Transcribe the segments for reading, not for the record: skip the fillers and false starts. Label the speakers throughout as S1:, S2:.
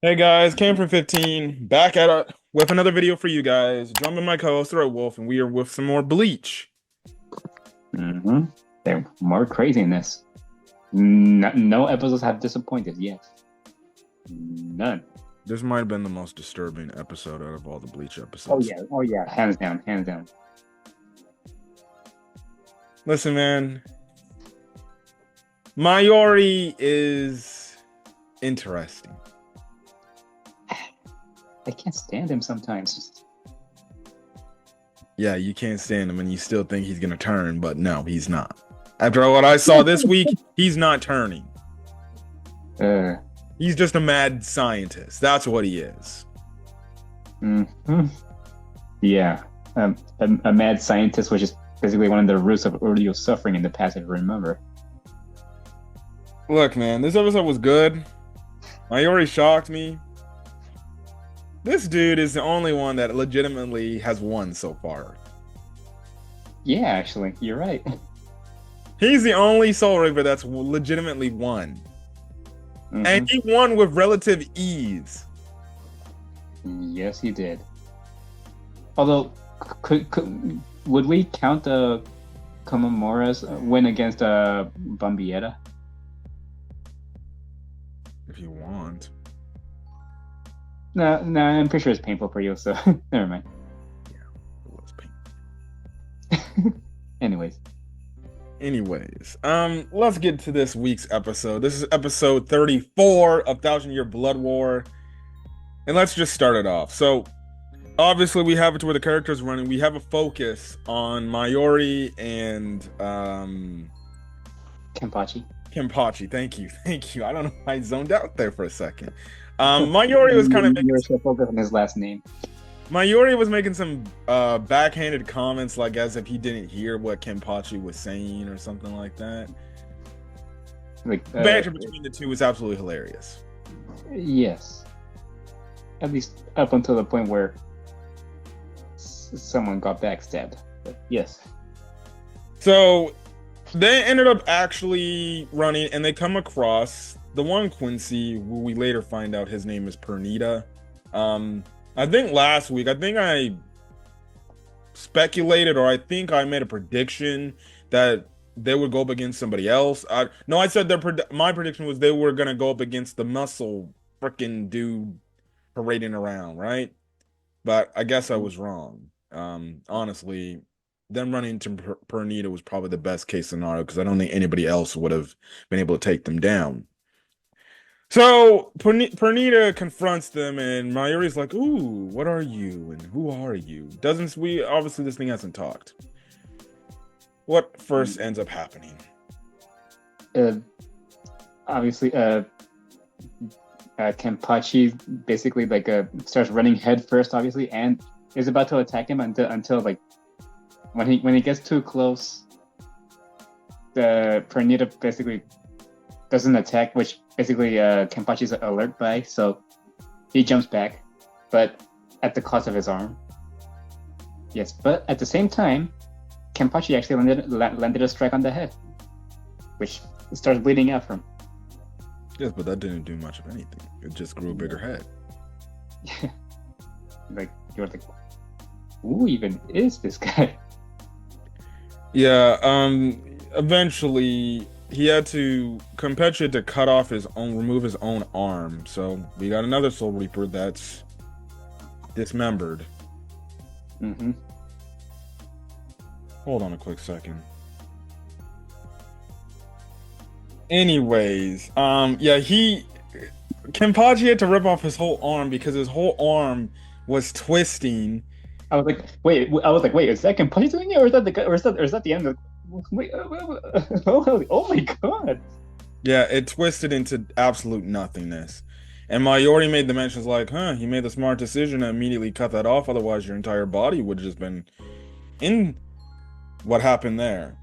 S1: Hey guys, came from 15, back at it with another video for you guys. Joined by my co-host, Red Wolf, and we are with some more Bleach.
S2: hmm They're more craziness. No episodes have disappointed yet. None.
S1: This might have been the most disturbing episode out of all the Bleach
S2: Oh
S1: episodes.
S2: yeah, oh yeah, hands down, hands down.
S1: Listen, man, Mayuri is interesting.
S2: I can't stand him sometimes.
S1: Yeah, you can't stand him and you still think he's gonna turn, but no, he's not. After what I saw this week, he's not turning.
S2: Uh,
S1: He's just a mad scientist. That's what he is.
S2: hmm Yeah, a mad scientist, which is basically one of the roots of Urio's suffering in the past, if you remember.
S1: Look, man, this episode was good. Mayuri shocked me. This dude is the only one that legitimately has won so far.
S2: Yeah, actually, you're right.
S1: He's the only Soul Reaper that's legitimately won. And
S2: hmm
S1: he won with relative ease.
S2: Yes, he did. Although, would we count Komamura's win against Bambietta?
S1: If you want.
S2: No, no, I'm pretty sure it's painful for you, so never mind.
S1: Yeah, it was pain.
S2: Anyways,
S1: Let's get to this week's episode. This is episode 34 of Thousand Year Blood War. And let's just start it off. So, obviously, we have it to where the characters running. We have a focus on Mayuri and
S2: Kenpachi.
S1: Kenpachi. Thank you. Thank you. I don't know why I zoned out there for a second. Mayuri was kind of making
S2: You're so focused on his last name.
S1: Mayuri was making some backhanded comments, like as if he didn't hear what Kenpachi was saying or something like that.
S2: Like,
S1: The banter between the two was absolutely hilarious.
S2: yes, at least up until the point where someone got backstabbed. But yes.
S1: So they ended up actually running, and they come across the one Quincy, who we later find out his name is Purnida. I think last week, I think I speculated, or I think I made a prediction that they would go up against somebody else. No, I said my prediction was they were gonna go up against the muscle freaking dude parading around, right? But I guess I was wrong. Honestly, them running into Pernita was probably the best case scenario because I don't think anybody else would have been able to take them down. So Pernita confronts them, and Mayuri's like, "Ooh, what are you? And who are you?" Doesn't we obviously this thing hasn't talked. What first ends up happening?
S2: Uh, Obviously, Kenpachi basically like starts running head first, obviously, and is about to attack him until like when he gets too close, the Pernita basically doesn't attack, which basically Kenpachi's alert by, so he jumps back, but at the cost of his arm. Yes, but at the same time, Kenpachi actually landed a strike on the head, which starts bleeding out from.
S1: Yes, but that didn't do much of anything. It just grew a bigger head.
S2: Like you're like, who even is this guy?
S1: Yeah, eventually he had to Campeche had to remove his own arm. So we got another Soul Reaper that's dismembered.
S2: Mm-hmm.
S1: Hold on a quick second. Anyways, yeah, Kenpachi had to rip off his whole arm because his whole arm was twisting.
S2: I was like, wait. I was like, wait. Is that Kenpachi doing it, or is that the guy, or is that the end of? Wait, oh my god!
S1: Yeah, it twisted into absolute nothingness. And Mayuri made the mentions like, huh, he made the smart decision to immediately cut that off, otherwise your entire body would have just been in what happened there.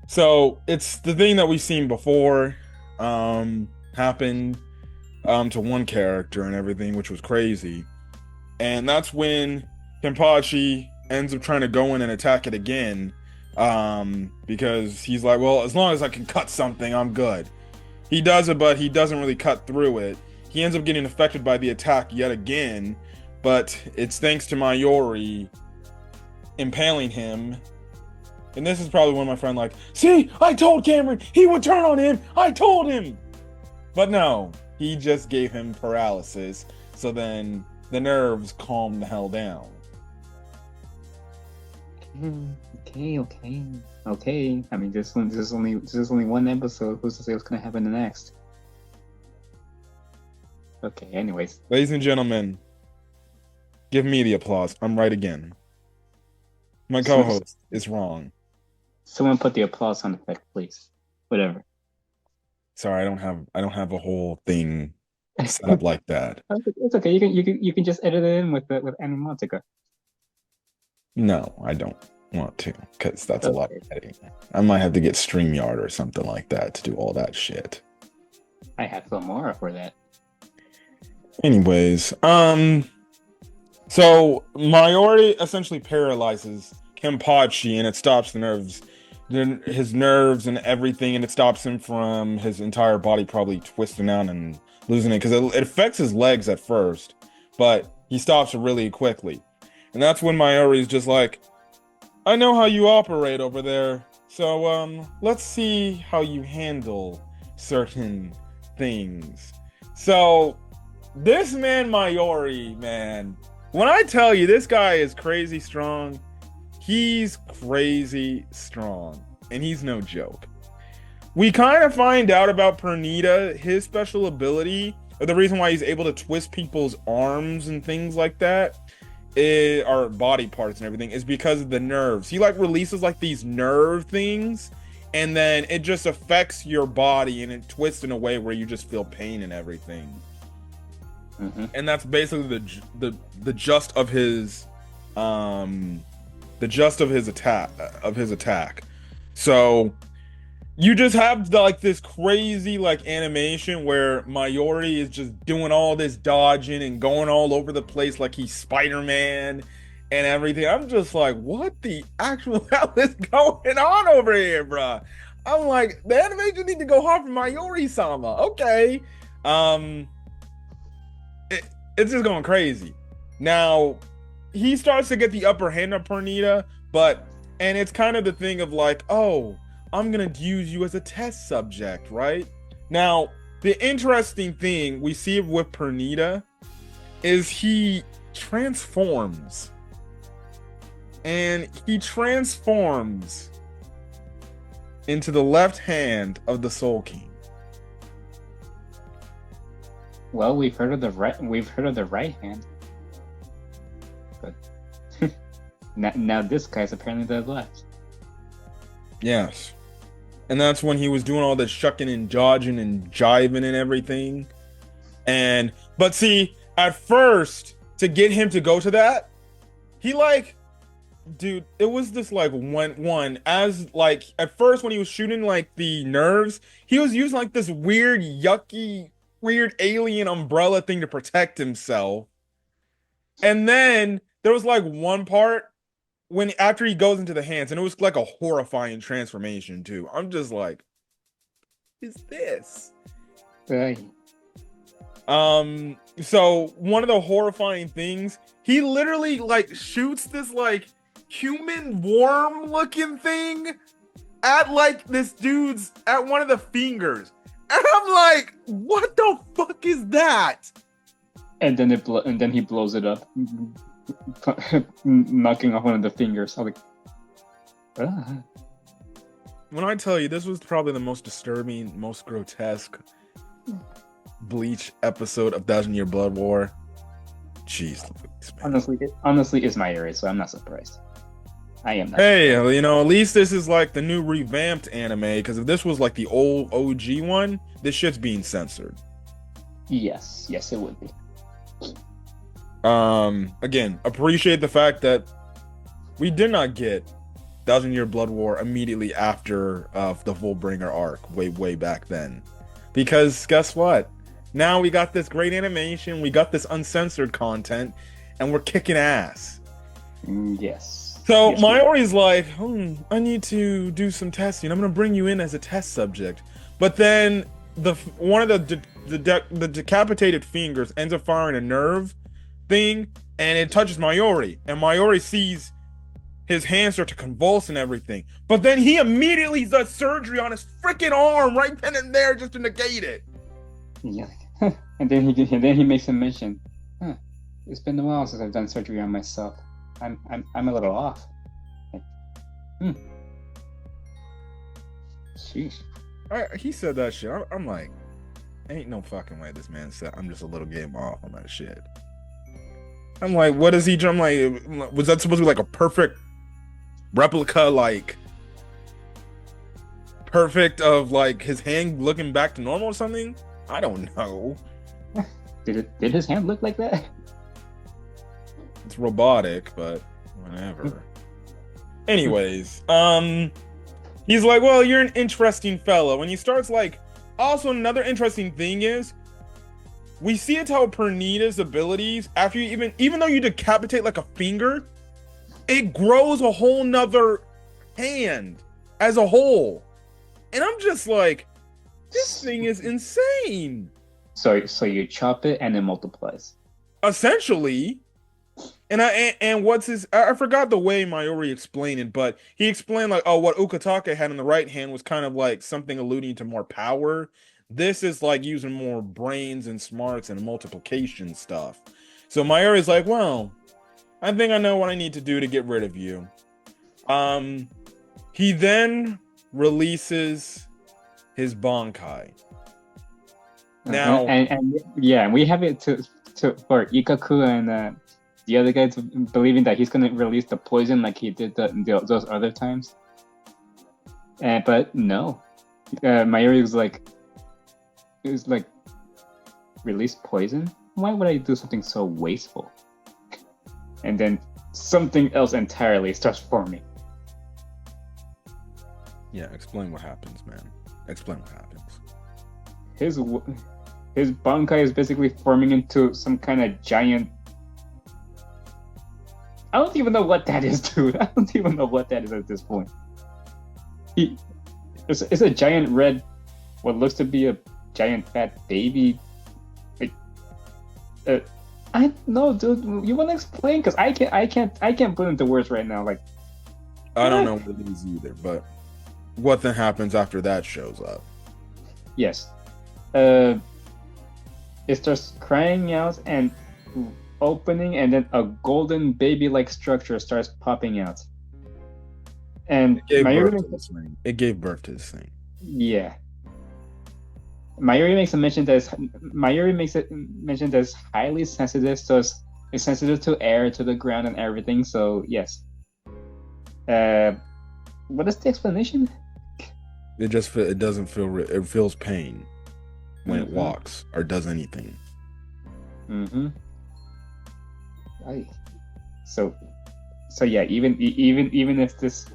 S1: So it's the thing that we've seen before happened to one character and everything, which was crazy. And that's when Kenpachi ends up trying to go in and attack it again, because he's like, well, as long as I can cut something, I'm good. He does it, but he doesn't really cut through it. He ends up getting affected by the attack yet again, but it's thanks to Mayuri impaling him. And this is probably when my friend like, see, I told Cameron he would turn on him. I told him. But no, he just gave him paralysis. So then the nerves calm the hell down.
S2: Okay. I mean, this is only one episode. Who's to say what's gonna happen the next? Okay. Anyways,
S1: Ladies and gentlemen, give me the applause. I'm right again. My co-host is wrong.
S2: Someone put the applause sound effect, please. Whatever.
S1: Sorry, I don't have a whole thing set up like that.
S2: It's okay. You can just edit it in with Animatica.
S1: No, I don't want to, because that's a lot of editing. I might have to get StreamYard or something like that to do all that shit.
S2: I have Filmora for that.
S1: Anyways, so Mayuri essentially paralyzes Kenpachi and it stops his nerves and everything, and it stops him from his entire body probably twisting out and losing it, because it affects his legs at first, but he stops it really quickly. And that's when Mayuri's just like, I know how you operate over there, so let's see how you handle certain things. So this man Mayuri, man, when I tell you this guy is crazy strong, he's crazy strong, and he's no joke. We kind of find out about Purnida, his special ability, or the reason why he's able to twist people's arms and things like that, or body parts and everything, is because of the nerves. He like releases like these nerve things, and then it just affects your body and it twists in a way where you just feel pain and everything.
S2: Mm-hmm.
S1: And that's basically the gist of his attack. So you just have this crazy like animation where Mayuri is just doing all this dodging and going all over the place like he's Spider-Man and everything. I'm just like, what the actual hell is going on over here, bruh? I'm like, the animation need to go hard for Mayuri-sama. Okay. It's just going crazy. Now, he starts to get the upper hand of Purnida, and it's kind of the thing of like, oh, I'm gonna use you as a test subject, right? Now, the interesting thing we see with Purnida is he transforms. And he transforms into the left hand of the Soul King.
S2: Well, we've heard of the right hand. But now this guy's apparently the left.
S1: Yes. And that's when he was doing all this shucking and dodging and jiving and everything. But see, at first, to get him to go to that, he dude, it was this at first when he was shooting like the nerves, he was using like this weird, yucky, weird alien umbrella thing to protect himself. And then there was like one part after he goes into the hands, and it was like a horrifying transformation too. I'm just like, what is this?
S2: Right.
S1: So one of the horrifying things, he literally like shoots this like human worm looking thing at like this dude's at one of the fingers. And I'm like, what the fuck is that?
S2: And then he blows it up, knocking off one of the fingers. I'm like, ah.
S1: When I tell you, this was probably the most disturbing, most grotesque Bleach episode of Thousand Year Blood War. Jeez,
S2: honestly, it's my area, so I'm not surprised. I am not.
S1: Hey, at least this is like the new revamped anime, because if this was like the old OG one, this shit's being censored.
S2: Yes, it would be.
S1: Again, appreciate the fact that we did not get Thousand Year Blood War immediately after the Fullbringer arc way back then, because guess what? Now we got this great animation, we got this uncensored content, and we're kicking ass.
S2: Yes.
S1: So
S2: yes,
S1: Mayuri's like, I need to do some testing. I'm gonna bring you in as a test subject. But then one of the decapitated fingers ends up firing a nerve thing, and it touches Mayuri, and Mayuri sees his hands start to convulse and everything. But then he immediately does surgery on his freaking arm right then and there just to negate it.
S2: Yeah. And then he makes a mention. Huh, it's been a while since I've done surgery on myself. I'm a little off. Like, sheesh.
S1: He said that shit. I'm like, ain't no fucking way this man said I'm just a little game off on that shit. I'm like, what is he? I'm like, was that supposed to be like a perfect replica, like perfect of like his hand looking back to normal or something? I don't know.
S2: Did his hand look like that?
S1: It's robotic, but whatever. Anyways, he's like, well, you're an interesting fellow. And he starts like, also another interesting thing is, we see it how Purnida's abilities, after you even though you decapitate like a finger, it grows a whole nother hand as a whole. And I'm just like, this thing is insane.
S2: So you chop it and it multiplies.
S1: Essentially. And what's his? I forgot the way Mayuri explained it, but he explained like, oh, what Ukitake had in the right hand was kind of like something alluding to more power. This is like using more brains and smarts and multiplication stuff. So Mayuri's like, well, I think I know what I need to do to get rid of you. He then releases his Bankai. Now,
S2: and yeah, we have it to for Ikaku and the other guys believing that he's gonna release the poison like he did those other times. But no, Mayuri was like, release poison? Why would I do something so wasteful? And then something else entirely starts forming.
S1: Yeah, explain what happens, man. Explain what happens.
S2: His Bankai is basically forming into some kind of giant. I don't even know what that is, dude. I don't even know what that is at this point. It's a giant red, what looks to be a giant fat baby. Like, I know, dude. You want to explain? Because I can't put into words right now. Like,
S1: I don't know what it is either. But what then happens after that shows up?
S2: Yes, it starts crying out and opening, and then a golden baby-like structure starts popping out. And
S1: it gave birth to this thing.
S2: Yeah. Mayuri makes a mention that it's highly sensitive, so it's sensitive to air, to the ground, and everything. So yes. What is the explanation?
S1: It doesn't feel. It feels pain when it walks or does anything.
S2: Mm-hmm. Right. So yeah. Even if the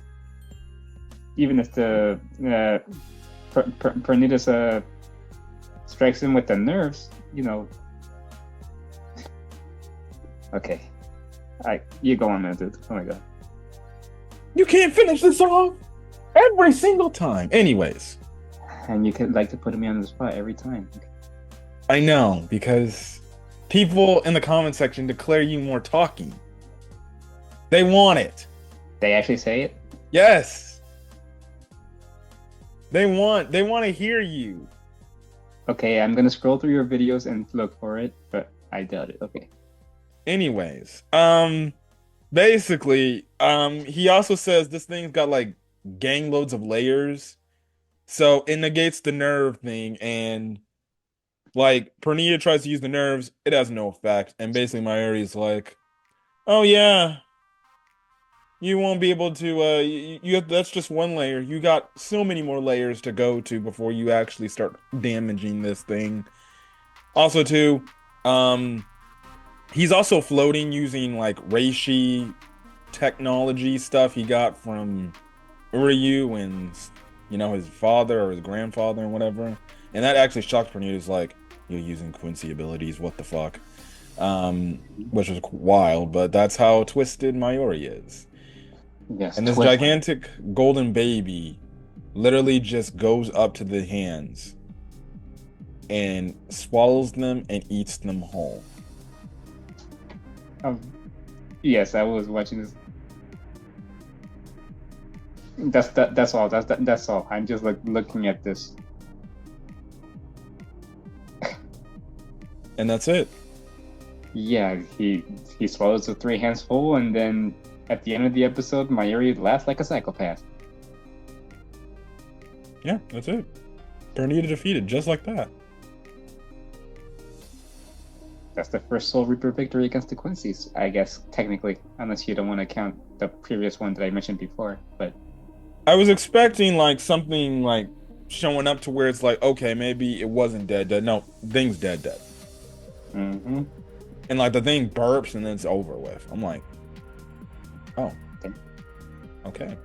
S2: Purnida's strikes him with the nerves, you know. Okay. You go on, man, dude. Oh my god.
S1: You can't finish this off every single time. Anyways.
S2: And you could like to put me on the spot every time.
S1: I know, because people in the comment section declare you more talking. They want it.
S2: They actually say it?
S1: Yes. They want to hear you.
S2: Okay, I'm gonna scroll through your videos and look for it, but I doubt it. Okay.
S1: Anyways, basically, he also says this thing's got like gang loads of layers, so it negates the nerve thing, and like Purnida tries to use the nerves, it has no effect, and basically Mayuri's like, "Oh yeah, you won't be able to. You that's just one layer. You got so many more layers to go to before you actually start damaging this thing." Also, too, he's also floating using like reishi technology stuff he got from Uryu and his father or his grandfather and whatever, and that actually shocked Purnida. He's like, "You're using Quincy abilities? What the fuck?" Which was wild, but that's how twisted Mayuri is.
S2: Yes,
S1: and this gigantic golden baby literally just goes up to the hands and swallows them and eats them whole.
S2: Um, yes, I was watching this. That's all. That's all. I'm just like looking at this.
S1: And that's it.
S2: Yeah, he swallows the three hands full, and then at the end of the episode, Mayuri laughs like a psychopath.
S1: Yeah, that's it. Purnida defeated, just like that.
S2: That's the first Soul Reaper victory against the Quincy's, I guess, technically, unless you don't want to count the previous one that I mentioned before. But
S1: I was expecting like something like showing up to where it's like, okay, maybe it wasn't dead. No, thing's dead.
S2: mm-hmm.
S1: And like the thing burps and then it's over with. I'm like, oh, okay.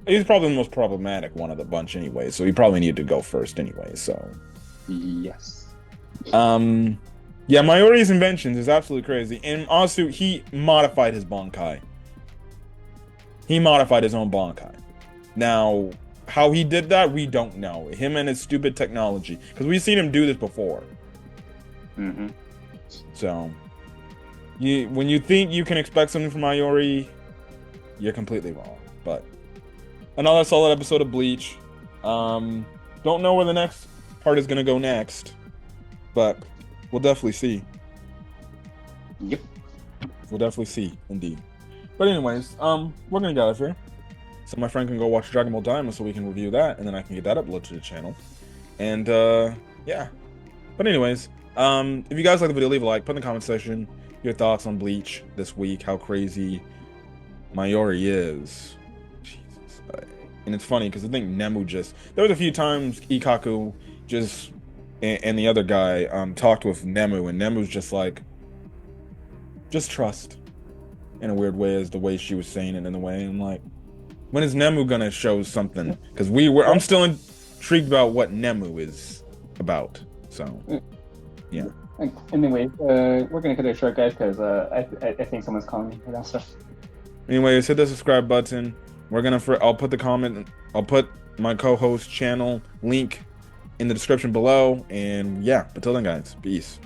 S1: He's probably the most problematic one of the bunch anyway, so he probably needed to go first anyway. So
S2: yes.
S1: Yeah, Mayuri's inventions is absolutely crazy. And also, he modified his Bankai. He modified his own Bankai. Now, how he did that, we don't know. Him and his stupid technology. Because we've seen him do this before.
S2: Mm-hmm.
S1: So, when you think you can expect something from Mayuri, you're completely wrong. But, another solid episode of Bleach. Don't know where the next part is going to go next. But we'll definitely see.
S2: Yep.
S1: We'll definitely see, indeed. But anyways, we're gonna get out of here. So my friend can go watch Dragon Ball Diamond so we can review that, and then I can get that uploaded to the channel. And yeah. But anyways, if you guys like the video, leave a like, put in the comment section your thoughts on Bleach this week, how crazy Mayuri is. Jesus. And it's funny because I think Nemu there was a few times Ikaku just and the other guy talked with Nemu, and Nemu's just like, just trust, in a weird way, is the way she was saying it. In a way, I'm like, when is Nemu gonna show something? Because I'm still intrigued about what Nemu is about. So, yeah.
S2: Anyway, we're gonna cut it short, guys, because I think someone's calling me right now. So.
S1: Anyways, hit the subscribe button. I'll put my co-host channel link in the description below, and yeah, until then guys, peace.